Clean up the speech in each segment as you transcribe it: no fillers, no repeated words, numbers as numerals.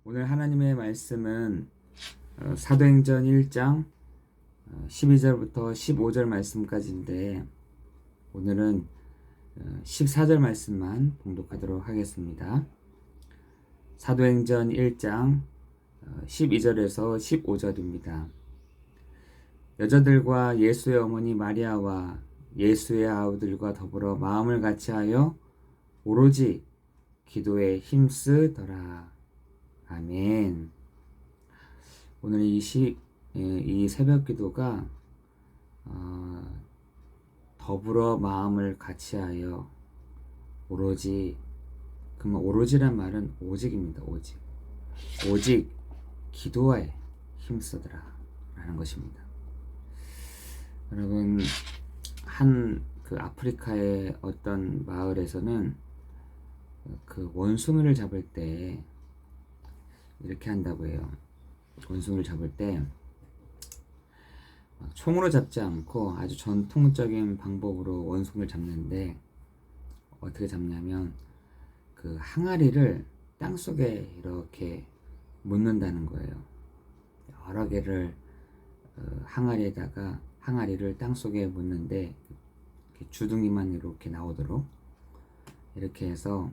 오늘 하나님의 말씀은 사도행전 1장 12절부터 15절 말씀까지인데 오늘은 14절 말씀만 봉독하도록 하겠습니다. 사도행전 1장 12절에서 15절입니다. 여자들과 예수의 어머니 마리아와 예수의 아우들과 더불어 마음을 같이하여 오로지 기도에 힘쓰더라. 아멘. 오늘 이 새벽 기도가 더불어 마음을 같이하여 오로지, 그러면 오로지란 말은 오직입니다. 오직 기도에 힘쓰더라 라는 것입니다. 여러분, 그 아프리카의 어떤 마을에서는 그 원숭이를 잡을 때 이렇게 한다고 해요. 원숭이를 잡을 때 총으로 잡지 않고 아주 전통적인 방법으로 원숭이를 잡는데, 어떻게 잡냐면 그 항아리를 땅속에 이렇게 묻는다는 거예요. 여러 개를 항아리를 땅속에 묻는데 이렇게 주둥이만 이렇게 나오도록 이렇게 해서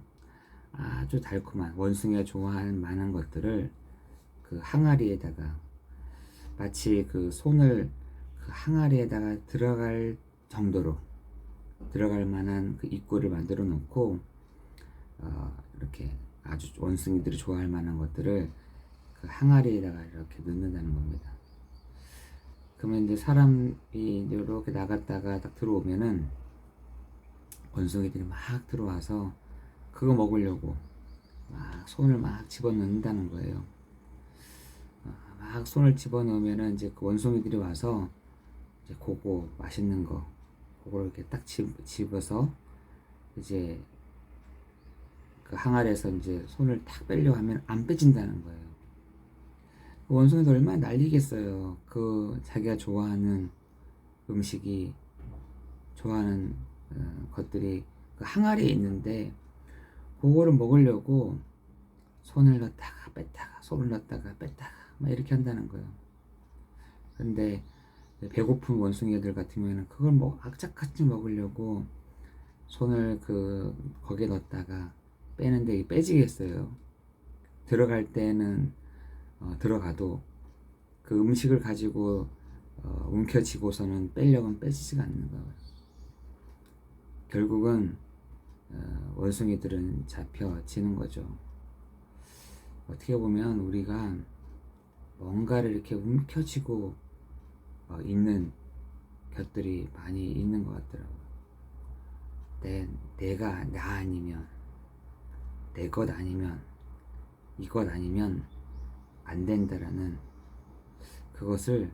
아주 달콤한, 원숭이가 좋아할 만한 것들을 그 항아리에다가, 마치 그 손을 그 항아리에다가 들어갈 정도로 들어갈 만한 그 입구를 만들어 놓고 이렇게 아주 원숭이들이 좋아할 만한 것들을 그 항아리에다가 이렇게 넣는다는 겁니다. 그러면 이제 사람이 이렇게 나갔다가 딱 들어오면은 원숭이들이 막 들어와서 그거 먹으려고 막 손을 막 집어넣는다는 거예요. 막 손을 집어넣으면은 이제 그 원숭이들이 와서 이제 그거 맛있는 거, 그거를 이렇게 딱 집어서 이제 그 항아리에서 이제 손을 탁 빼려고 하면 안 빼진다는 거예요. 그 원숭이도 얼마나 난리겠어요. 그 자기가 좋아하는 음식이, 좋아하는 것들이 그 항아리에 있는데 그거를 먹으려고 손을 넣다가 뺐다가, 손을 넣다가 뺐다가 막 이렇게 한다는 거예요. 근데 배고픈 원숭이들 같으면 그걸 악착같이 먹으려고 손을 거기에 넣었다가 빼는데 이게 빼지겠어요. 들어갈 때는 들어가도 그 음식을 가지고 움켜쥐고서는 빼려고는 빼지지가 않는 거예요. 결국은 원숭이들은 잡혀지는 거죠. 어떻게 보면 우리가 뭔가를 이렇게 움켜쥐고 있는 것들이 많이 있는 것 같더라고요. 내가 나 아니면, 내 것 아니면, 이것 아니면 안 된다라는 그것을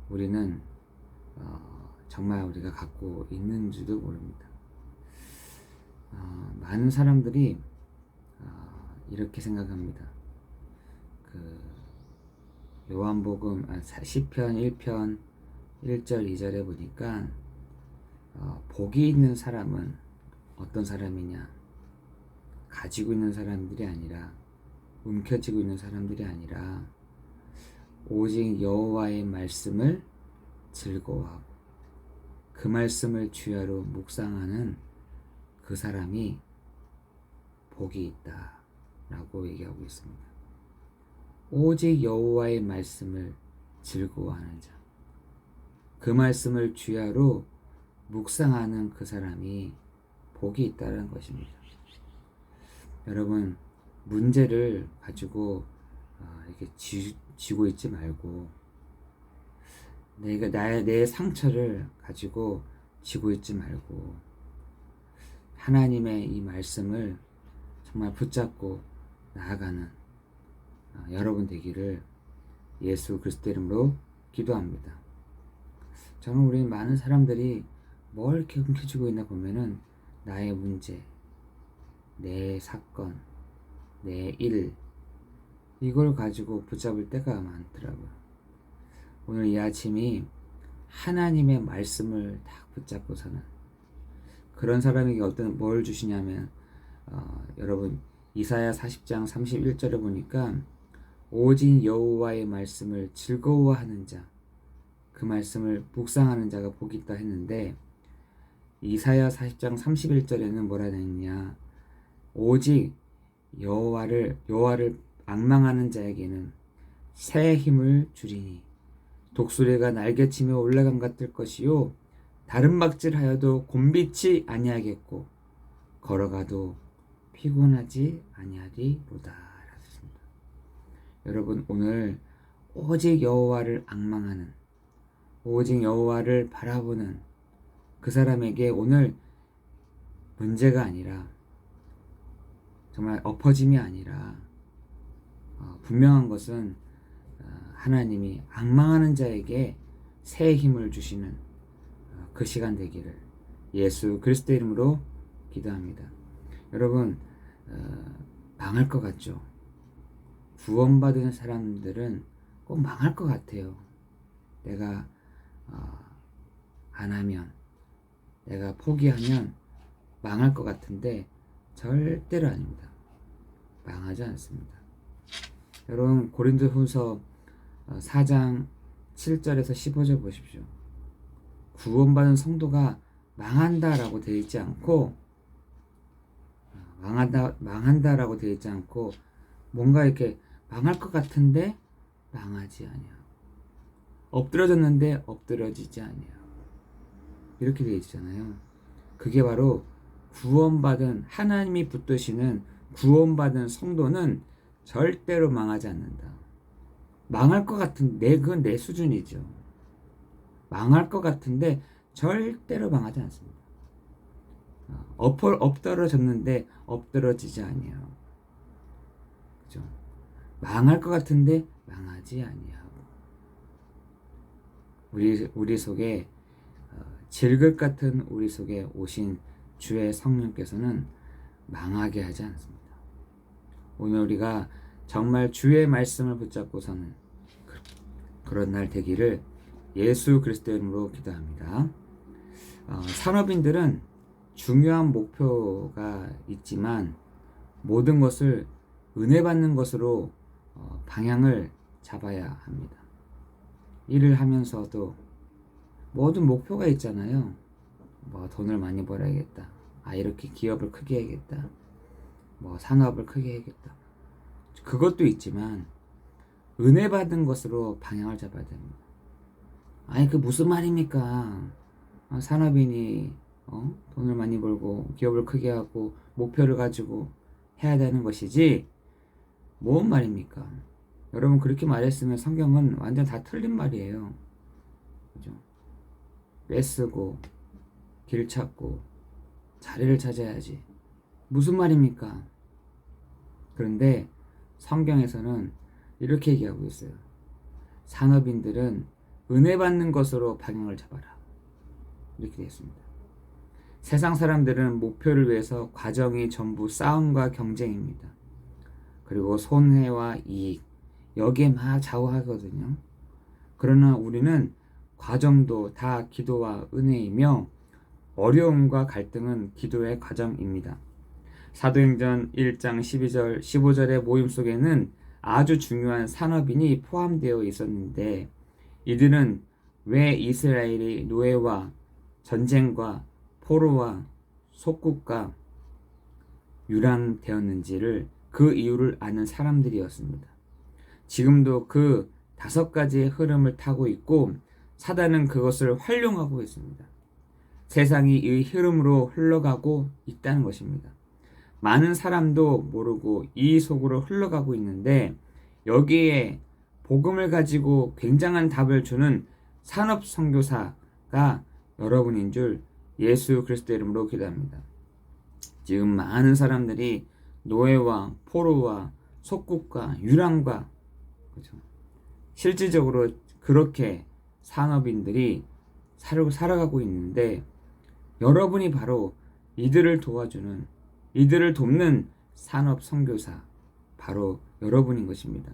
우리는 정말 우리가 갖고 있는지도 모릅니다. 많은 사람들이 이렇게 생각합니다. 그 요한복음 시편 1편 1절 2절에 보니까 복이 있는 사람은 어떤 사람이냐, 가지고 있는 사람들이 아니라, 움켜쥐고 있는 사람들이 아니라 오직 여호와의 말씀을 즐거워하고 그 말씀을 주야로 묵상하는 그 사람이 복이 있다 라고 얘기하고 있습니다. 오직 여호와의 말씀을 즐거워하는 자, 그 말씀을 주야로 묵상하는 그 사람이 복이 있다는 것입니다. 여러분, 문제를 가지고 이렇게 쥐고 있지 말고, 내 상처를 가지고 쥐고 있지 말고, 하나님의 이 말씀을 정말 붙잡고 나아가는 여러분 되기를 예수 그리스도 이름으로 기도합니다. 저는 우리 많은 사람들이 뭘 이렇게 움켜쥐고 있나 보면은 나의 문제, 내 사건, 내 일, 이걸 가지고 붙잡을 때가 많더라고요. 오늘 이 아침이 하나님의 말씀을 딱 붙잡고 사는 그런 사람에게 뭘 주시냐면 여러분 이사야 40장 31절에 보니까 오직 여호와의 말씀을 즐거워하는 자, 그 말씀을 묵상하는 자가 복이 있다 했는데 이사야 40장 31절에는 뭐라 했냐? 오직 여호와를 앙망하는 자에게는 새 힘을 주리니 독수리가 날개치며 올라감 같을 것이요 다른 박질하여도 곤비치 아니하겠고 걸어가도 피곤하지 아니하리로다. 라셨습니다. 여러분, 오늘 오직 여호와를 앙망하는, 오직 여호와를 바라보는 그 사람에게 오늘 문제가 아니라, 정말 엎어짐이 아니라 분명한 것은 하나님이 앙망하는 자에게 새 힘을 주시는 그 시간 되기를 예수 그리스도 이름으로 기도합니다. 여러분, 망할 것 같죠? 구원받은 사람들은 꼭 망할 것 같아요. 내가 안 하면, 내가 포기하면 망할 것 같은데 절대로 아닙니다. 망하지 않습니다. 여러분, 고린도후서 4장 7절에서 15절 보십시오. 구원받은 성도가 망한다라고 되어 있지 않고, 망한다라고 되어 있지 않고, 뭔가 이렇게 망할 것 같은데 망하지 아니야. 엎드러졌는데 엎드러지지 아니야. 이렇게 되어 있잖아요. 그게 바로 구원받은, 하나님이 붙드시는 구원받은 성도는 절대로 망하지 않는다. 망할 것 같은데, 그건 내 수준이죠. 망할 것 같은데 절대로 망하지 않습니다. 엎드러졌는데 엎드러지지 아니하고, 그죠? 망할 것 같은데 망하지 아니하고, 우리 속에 질긋 같은 우리 속에 오신 주의 성령께서는 망하게 하지 않습니다. 오늘 우리가 정말 주의 말씀을 붙잡고서는 그런 날 되기를 예수 그리스도 이름으로 기도합니다. 산업인들은 중요한 목표가 있지만 모든 것을 은혜 받는 것으로 방향을 잡아야 합니다. 일을 하면서도 모든 목표가 있잖아요. 뭐 돈을 많이 벌어야겠다. 이렇게 기업을 크게 해야겠다. 뭐 산업을 크게 해야겠다. 그것도 있지만 은혜 받은 것으로 방향을 잡아야 됩니다. 그 무슨 말입니까? 산업인이 돈을 많이 벌고 기업을 크게 하고 목표를 가지고 해야 되는 것이지 뭔 말입니까? 여러분, 그렇게 말했으면 성경은 완전 다 틀린 말이에요. 그죠? 떼쓰고 길 찾고 자리를 찾아야지. 무슨 말입니까? 그런데 성경에서는 이렇게 얘기하고 있어요. 산업인들은 은혜 받는 것으로 방향을 잡아라. 이렇게 되어 있습니다. 세상 사람들은 목표를 위해서 과정이 전부 싸움과 경쟁입니다. 그리고 손해와 이익, 여기에 막 좌우하거든요. 그러나 우리는 과정도 다 기도와 은혜이며 어려움과 갈등은 기도의 과정입니다. 사도행전 1장 12절, 15절의 모임 속에는 아주 중요한 산업인이 포함되어 있었는데 이들은 왜 이스라엘이 노예와 전쟁과 포로와 속국과 유랑되었는지를 그 이유를 아는 사람들이었습니다. 지금도 그 5가지의 흐름을 타고 있고 사단은 그것을 활용하고 있습니다. 세상이 이 흐름으로 흘러가고 있다는 것입니다. 많은 사람도 모르고 이 속으로 흘러가고 있는데 여기에 복음을 가지고 굉장한 답을 주는 산업 선교사가 여러분인 줄 예수 그리스도 이름으로 기도합니다. 지금 많은 사람들이 노예와 포로와 속국과 유랑과, 그렇죠? 실질적으로 그렇게 산업인들이 살아가고 있는데 여러분이 바로 이들을 도와주는, 이들을 돕는 산업 선교사, 바로 여러분인 것입니다.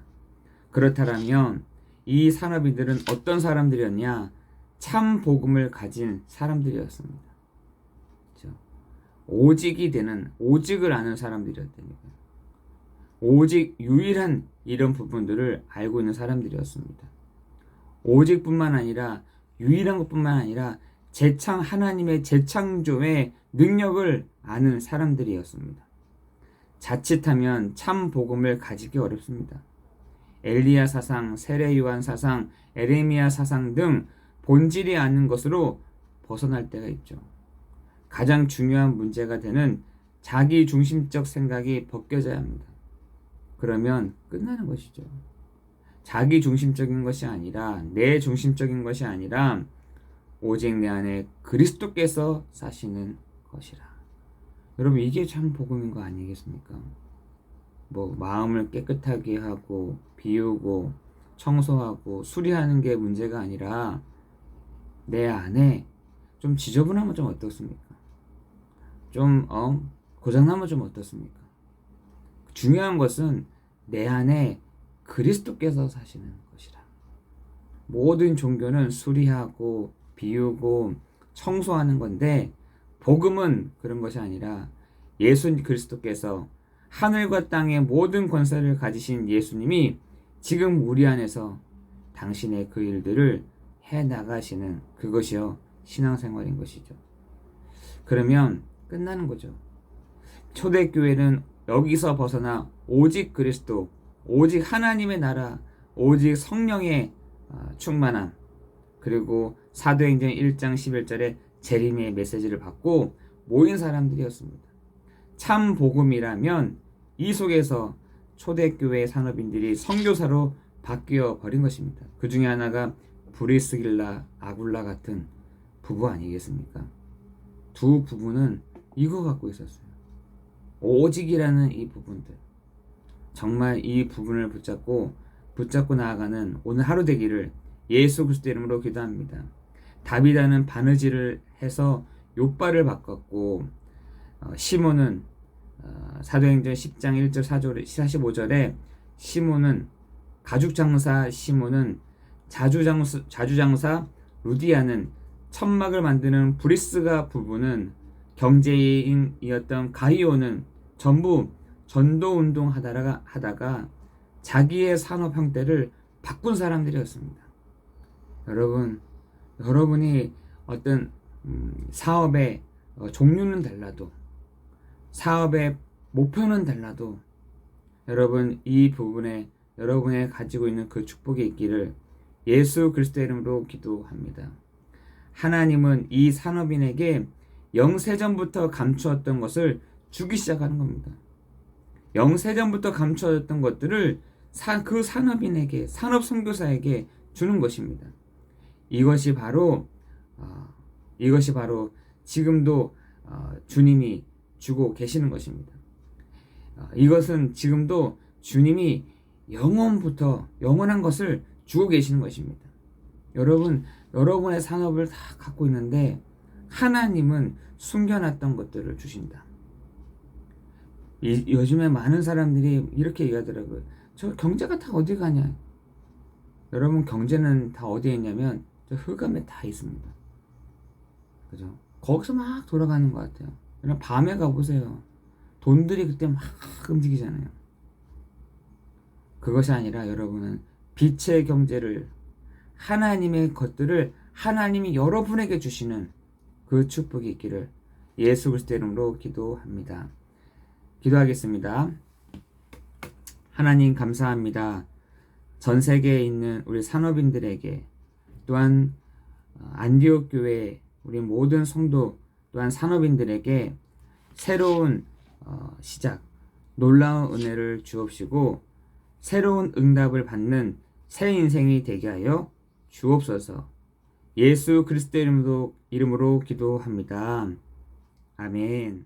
그렇다면 이 산업인들은 어떤 사람들이었냐? 참 복음을 가진 사람들이었습니다. 그렇죠? 오직이 되는, 오직을 아는 사람들이었다니까요. 오직 유일한 이런 부분들을 알고 있는 사람들이었습니다. 오직뿐만 아니라 유일한 것뿐만 아니라 하나님의 재창조의 능력을 아는 사람들이었습니다. 자칫하면 참 복음을 가지기 어렵습니다. 엘리야 사상, 세례 요한 사상, 에레미야 사상 등 본질이 아는 것으로 벗어날 때가 있죠. 가장 중요한 문제가 되는 자기 중심적 생각이 벗겨져야 합니다. 그러면 끝나는 것이죠. 자기 중심적인 것이 아니라, 내 중심적인 것이 아니라 오직 내 안에 그리스도께서 사시는 것이라. 여러분, 이게 참 복음인 거 아니겠습니까? 뭐 마음을 깨끗하게 하고 비우고 청소하고 수리하는 게 문제가 아니라 내 안에 좀 지저분하면 좀 어떻습니까? 좀 고장나면 좀 어떻습니까? 중요한 것은 내 안에 그리스도께서 사시는 것이라. 모든 종교는 수리하고 비우고 청소하는 건데 복음은 그런 것이 아니라 예수 그리스도께서 하늘과 땅의 모든 권세를 가지신 예수님이 지금 우리 안에서 당신의 그 일들을 해 나가시는 그것이요 신앙생활인 것이죠. 그러면 끝나는 거죠. 초대교회는 여기서 벗어나 오직 그리스도, 오직 하나님의 나라, 오직 성령의 충만함, 그리고 사도행전 1장 11절에 재림의 메시지를 받고 모인 사람들이었습니다. 참 복음이라면 이 속에서 초대교회 산업인들이 선교사로 바뀌어 버린 것입니다. 그 중에 하나가 브리스길라, 아굴라 같은 부부 아니겠습니까? 두 부부는 이거 갖고 있었어요. 오직이라는 이 부분들. 정말 이 부분을 붙잡고 나아가는 오늘 하루 되기를 예수 그리스도 이름으로 기도합니다. 다비다는 바느질을 해서 욥발을 바꿨고 시몬은 사도행전 10장 1절 45절에 시몬은 가죽장사 시몬은 자주장사 루디아는 천막을 만드는 브리스가 부부는 경제인이었던 가이오는 전부 전도운동 하다가 자기의 산업 형태를 바꾼 사람들이었습니다. 여러분이 어떤 사업의 종류는 달라도 사업의 목표는 달라도 여러분 이 부분에 여러분의 가지고 있는 그 축복이 있기를 예수 그리스도의 이름으로 기도합니다. 하나님은 이 산업인에게 영세전부터 감추었던 것을 주기 시작하는 겁니다. 영세전부터 감추어졌던 것들을 그 산업인에게, 산업선교사에게 주는 것입니다. 이것이 바로 지금도 주님이 주고 계시는 것입니다. 이것은 지금도 주님이 영원부터 영원한 것을 주고 계시는 것입니다. 여러분의 산업을 다 갖고 있는데 하나님은 숨겨놨던 것들을 주신다. 요즘에 많은 사람들이 이렇게 얘기하더라고요. 저 경제가 다 어디 가냐. 여러분 경제는 다 어디에 있냐면 저 흑암에 다 있습니다. 그죠? 거기서 막 돌아가는 것 같아요. 그냥 밤에 가보세요. 돈들이 그때 막 움직이잖아요. 그것이 아니라 여러분은 빛의 경제를 하나님의 것들을 하나님이 여러분에게 주시는 그 축복이 있기를 예수 그리스도 이름으로 기도합니다. 기도하겠습니다. 하나님 감사합니다. 전 세계에 있는 우리 산업인들에게 또한 안디옥 교회 우리 모든 성도 또한 산업인들에게 새로운 시작, 놀라운 은혜를 주옵시고 새로운 응답을 받는 새 인생이 되게 하여 주옵소서. 예수 그리스도 이름으로 기도합니다. 아멘.